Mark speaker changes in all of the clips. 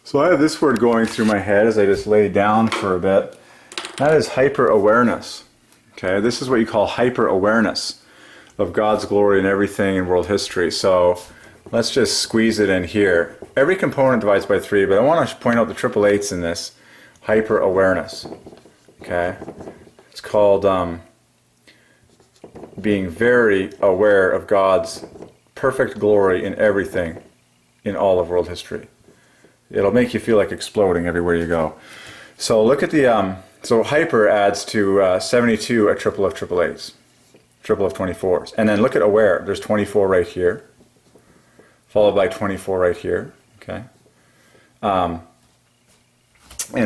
Speaker 1: So I have this word going through my head as I just lay down for a bit. That is hyper-awareness. Okay, this is what you call hyper-awareness of God's glory in everything in world history. So let's just squeeze it in here. Every component divides by 3, but I want to point out the triple eights in this hyper-awareness. Okay, it's called being very aware of God's perfect glory in everything in all of world history. It'll make you feel like exploding everywhere you go. So look at the, so hyper adds to 72 a triple of triple eights, triple of 24s. And then look at aware. There's 24 right here, followed by 24 right here. Okay. And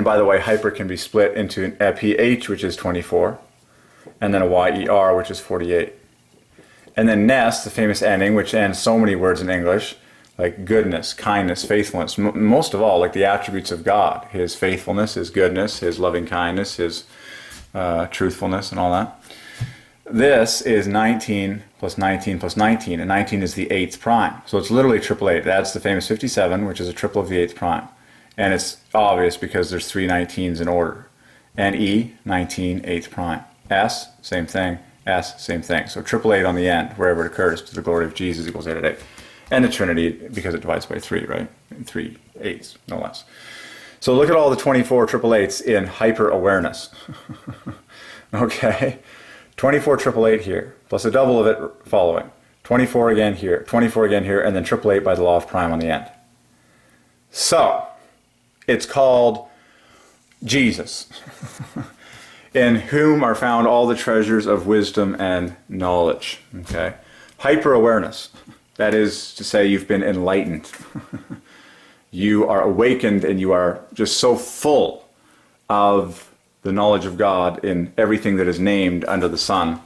Speaker 1: by the way, hyper can be split into an PH, which is 24, and then a YER, which is 48. And then ness, the famous ending, which ends so many words in English, like goodness, kindness, faithfulness, most of all, like the attributes of God, His faithfulness, His goodness, His loving kindness, His truthfulness, and all that. This is 19 plus 19 plus 19, and 19 is the 8th prime. So it's literally triple eight. That's the famous 57, which is a triple of the 8th prime. And it's obvious because there's 3 19s in order. And E, 19, 8th prime. S, same thing. S, same thing. So triple eight on the end, wherever it occurs, to the glory of Jesus equals 8 at 8. And the Trinity, because it divides by 3, right? 3 eighths, no less. So look at all the 24 triple eights in hyper-awareness. Okay? 24 triple eight here, plus a double of it following. 24 again here, 24 again here, and then triple eight by the law of prime on the end. So, it's called Jesus, in whom are found all the treasures of wisdom and knowledge. Okay? Hyper-awareness. That is to say, you've been enlightened. You are awakened and you are just so full of the knowledge of God in everything that is named under the sun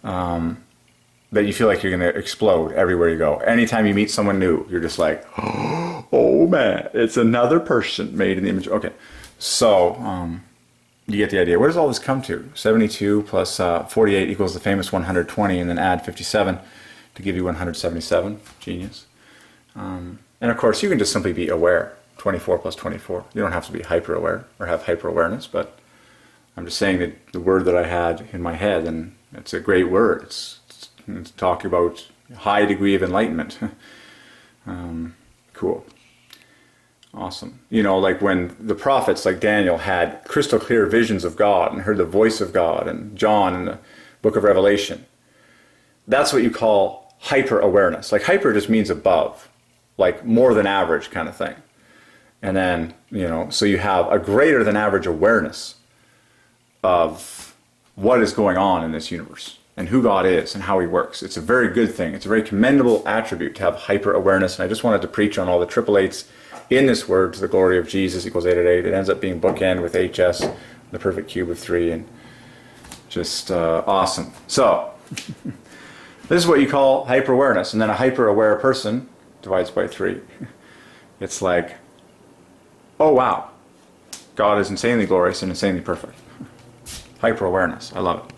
Speaker 1: that you feel like you're going to explode everywhere you go. Anytime you meet someone new, you're just like, oh man, it's another person made in the image. Okay, so you get the idea. Where does all this come to? 72 plus 48 equals the famous 120, and then add 57 to give you 177. Genius. And of course, you can just simply be aware. 24 plus 24. You don't have to be hyper-aware or have hyper-awareness, but I'm just saying that the word that I had in my head, and it's a great word. It's talking about a high degree of enlightenment. Cool. Awesome. You know, like when the prophets like Daniel had crystal clear visions of God and heard the voice of God, and John in the book of Revelation. That's what you call hyper-awareness. Like hyper just means above, like more than average kind of thing. And then, you know, so you have a greater than average awareness of what is going on in this universe and who God is and how He works. It's a very good thing. It's a very commendable attribute to have hyper-awareness. And I just wanted to preach on all the triple eights in this word, to the glory of Jesus equals 8 at 8. It ends up being bookend with HS, the perfect cube of 3, and just awesome. So, this is what you call hyper-awareness. And then a hyper-aware person divides by 3. It's like, oh wow, God is insanely glorious and insanely perfect. Hyper-awareness. I love it.